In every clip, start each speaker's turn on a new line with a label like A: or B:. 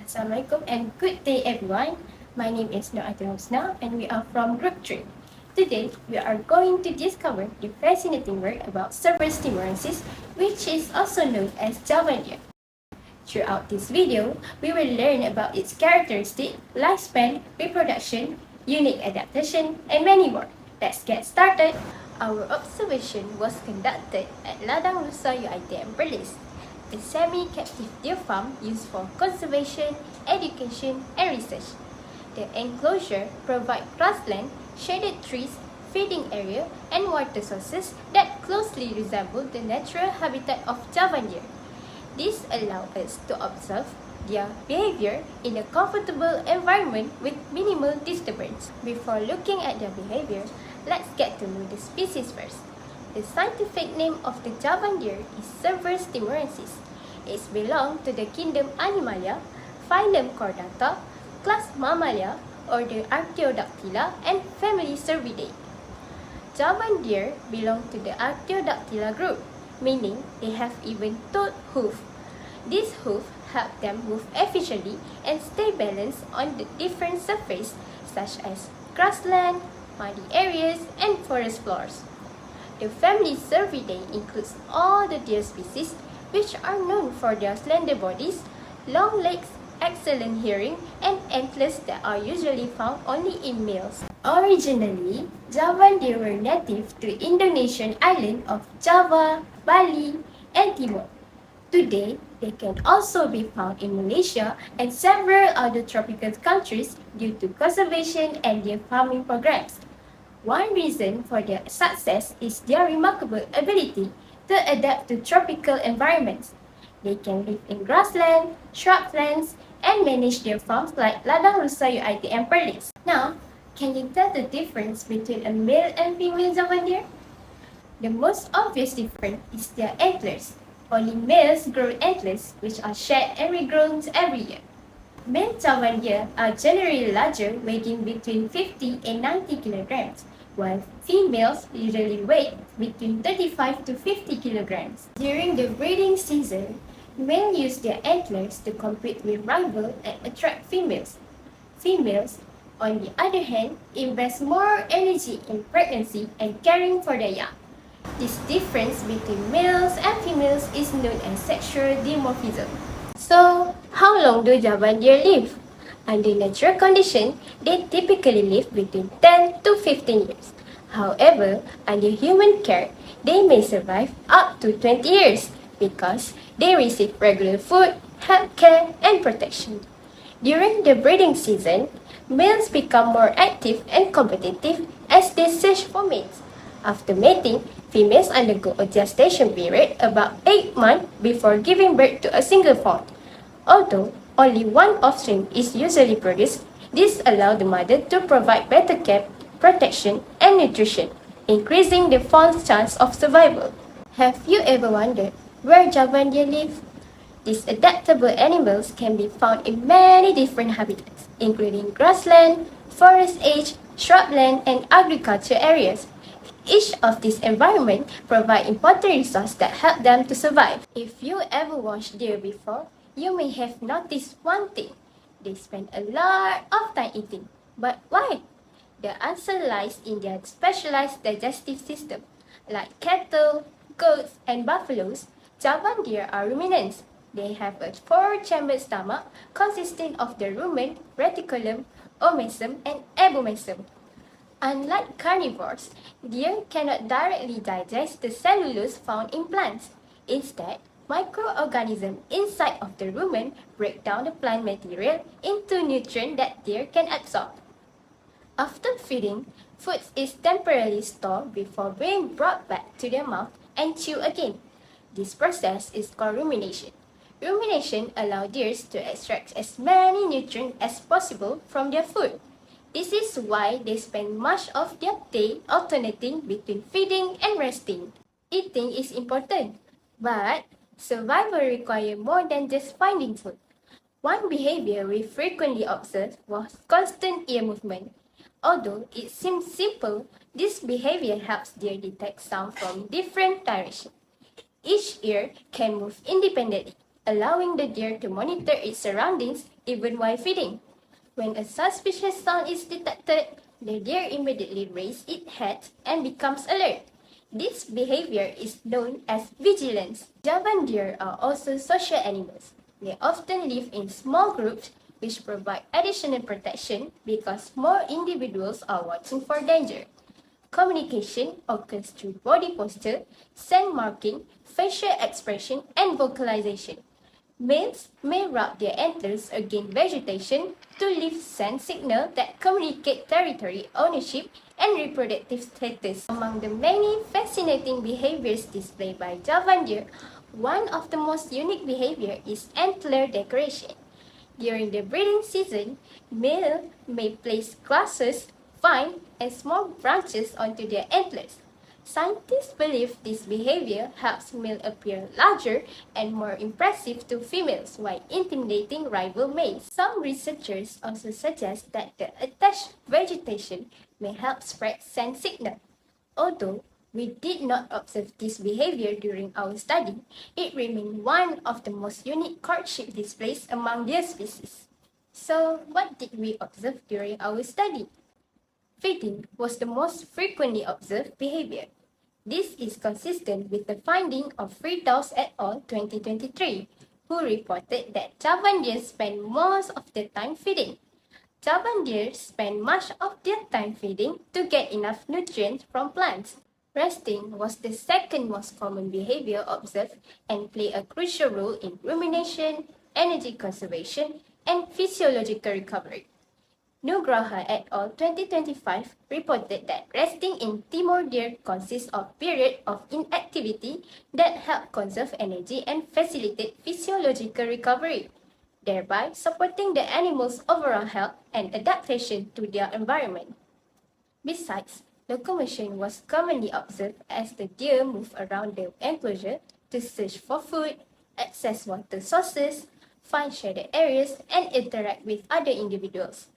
A: Assalamualaikum and good day everyone. My name is Noatul Husna and we are from Group 3. Today, we are going to discover the fascinating work about server stimulances, which is also known as Javan. Throughout this video, we will learn about its characteristic, lifespan, reproduction, unique adaptation, and many more. Let's get started. Our observation was conducted at Ladang Nusa UiTM Perlis, a semi-captive deer farm used for conservation, education, and research. The enclosure provides grassland, shaded trees, feeding area, and water sources that closely resemble the natural habitat of Javan deer. This allows us to observe their behavior in a comfortable environment with minimal disturbance. Before looking at their behavior, let's get to know the species first. The scientific name of the Javan deer is Cervus timorensis. It belongs to the kingdom Animalia, phylum Chordata, class Mammalia, order Archaeodactyla, and family Cervidae. Javan deer belong to the Archaeodactyla group, meaning they have even toed hoof. These hooves help them move efficiently and stay balanced on the different surfaces such as grassland, muddy areas, and forest floors. The family Cervidae includes all the deer species which are known for their slender bodies, long legs, excellent hearing, and antlers that are usually found only in males. Originally, Javan deer were native to Indonesian island of Java, Bali, and Timor. Today, they can also be found in Malaysia and several other tropical countries due to conservation and deer farming programs. One reason for their success is their remarkable ability to adapt to tropical environments. They can live in grassland, shrublands, and manage their farms like Ladang Rusa UiTM Perlis. Now, can you tell the difference between a male and female Javan deer? The most obvious difference is their antlers. Only males grow antlers, which are shed and regrown every year. Male Javan deer are generally larger, weighing between 50 and 90 kilograms, while females usually weigh between 35 to 50 kilograms. During the breeding season, males use their antlers to compete with rivals and attract females. Females, on the other hand, invest more energy in pregnancy and caring for their young. This difference between males and females is known as sexual dimorphism. So, how long do Javan deer live? Under natural conditions, they typically live between 10 to 15 years. However, under human care, they may survive up to 20 years because they receive regular food, health care, and protection. During the breeding season, males become more active and competitive as they search for mates. After mating, females undergo a gestation period about 8 months before giving birth to a single fawn. Although only one offspring is usually produced, this allows the mother to provide better care, protection, and nutrition, increasing the fawn's chance of survival. Have you ever wondered where Javan deer live? These adaptable animals can be found in many different habitats, including grassland, forest edge, shrubland, and agriculture areas. Each of these environments provide important resources that help them to survive. If you ever watched deer before, you may have noticed one thing. They spend a lot of time eating. But why? The answer lies in their specialized digestive system. Like cattle, goats, and buffaloes, Javan deer are ruminants. They have a four-chambered stomach consisting of the rumen, reticulum, omasum, and abomasum. Unlike carnivores, deer cannot directly digest the cellulose found in plants. Instead, microorganisms inside of the rumen break down the plant material into nutrients that deer can absorb. After feeding, food is temporarily stored before being brought back to their mouth and chewed again. This process is called rumination. Rumination allows deer to extract as many nutrients as possible from their food. This is why they spend much of their day alternating between feeding and resting. Eating is important, but survival requires more than just finding food. One behavior we frequently observed was constant ear movement. Although it seems simple, this behavior helps deer detect sound from different directions. Each ear can move independently, allowing the deer to monitor its surroundings even while feeding. When a suspicious sound is detected, the deer immediately raises its head and becomes alert. This behavior is known as vigilance. Javan deer are also social animals. They often live in small groups, which provide additional protection because more individuals are watching for danger. Communication occurs through body posture, scent marking, facial expression, and vocalization. Males may rub their antlers against vegetation to leave scent signals that communicate territory, ownership, and reproductive status. Among the many fascinating behaviors displayed by Javan deer, one of the most unique behavior is antler decoration. During the breeding season, male may place grasses, vines, and small branches onto their antlers. Scientists believe this behavior helps male appear larger and more impressive to females while intimidating rival males. Some researchers also suggest that the attached vegetation may help spread scent signal. Although we did not observe this behavior during our study, it remained one of the most unique courtship displays among their species. So, what did we observe during our study? Feeding was the most frequently observed behavior. This is consistent with the finding of Friedhaus et al. 2023, who reported that Javan deer spend most of their time feeding. Javan deer spend much of their time feeding to get enough nutrients from plants. Resting was the second most common behavior observed and played a crucial role in rumination, energy conservation, and physiological recovery. Nugraha et al. 2025 reported that resting in Timor deer consists of periods of inactivity that help conserve energy and facilitate physiological recovery, thereby supporting the animal's overall health and adaptation to their environment. Besides, locomotion was commonly observed as the deer move around the enclosure to search for food, access water sources, find shaded areas, and interact with other individuals.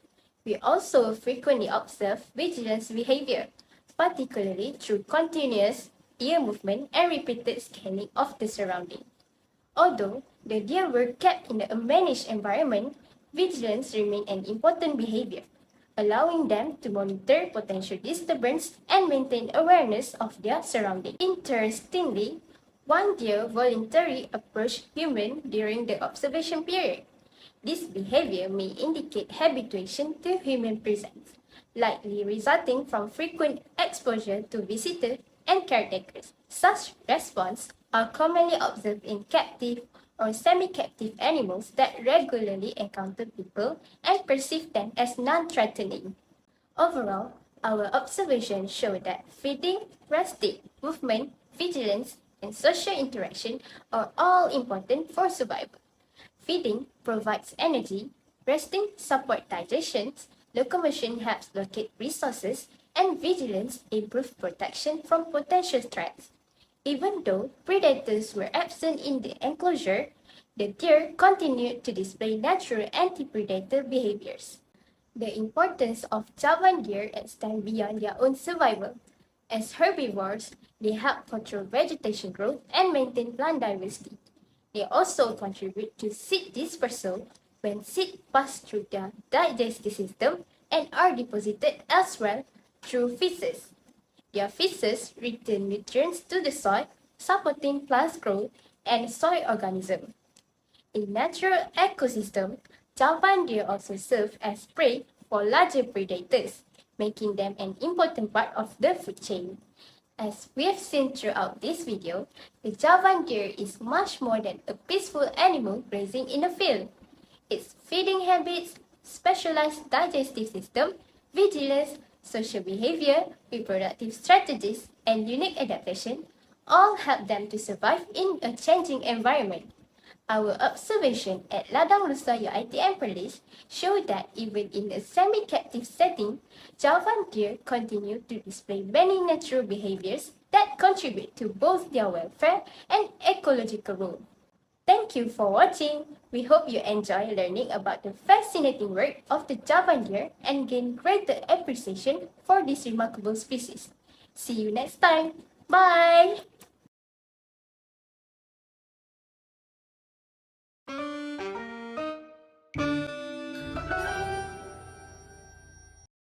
A: We also frequently observe vigilance behavior, particularly through continuous ear movement and repeated scanning of the surrounding. Although the deer were kept in a managed environment, vigilance remained an important behavior, allowing them to monitor potential disturbance and maintain awareness of their surroundings. Interestingly, one deer voluntarily approached humans during the observation period. This behavior may indicate habituation to human presence, likely resulting from frequent exposure to visitors and caretakers. Such responses are commonly observed in captive or semi-captive animals that regularly encounter people and perceive them as non-threatening. Overall, our observations show that feeding, resting, movement, vigilance, and social interaction are all important for survival. Feeding provides energy, resting supports digestion, locomotion helps locate resources, and vigilance improves protection from potential threats. Even though predators were absent in the enclosure, the deer continued to display natural anti-predator behaviors. The importance of Javan deer extends beyond their own survival. As herbivores, they help control vegetation growth and maintain plant diversity. They also contribute to seed dispersal when seeds pass through their digestive system and are deposited elsewhere through feces. Their feces return nutrients to the soil, supporting plant growth and soil organisms. In natural ecosystems, Javan deer also serve as prey for larger predators, making them an important part of the food chain. As we have seen throughout this video, the Javan deer is much more than a peaceful animal grazing in a field. Its feeding habits, specialized digestive system, vigilance, social behavior, reproductive strategies, and unique adaptation all help them to survive in a changing environment. Our observation at Ladang Lusa UiTM Perlis show that even in a semi-captive setting, Javan deer continue to display many natural behaviors that contribute to both their welfare and ecological role. Thank you for watching. We hope you enjoy learning about the fascinating work of the Javan deer and gain greater appreciation for this remarkable species. See you next time. Bye!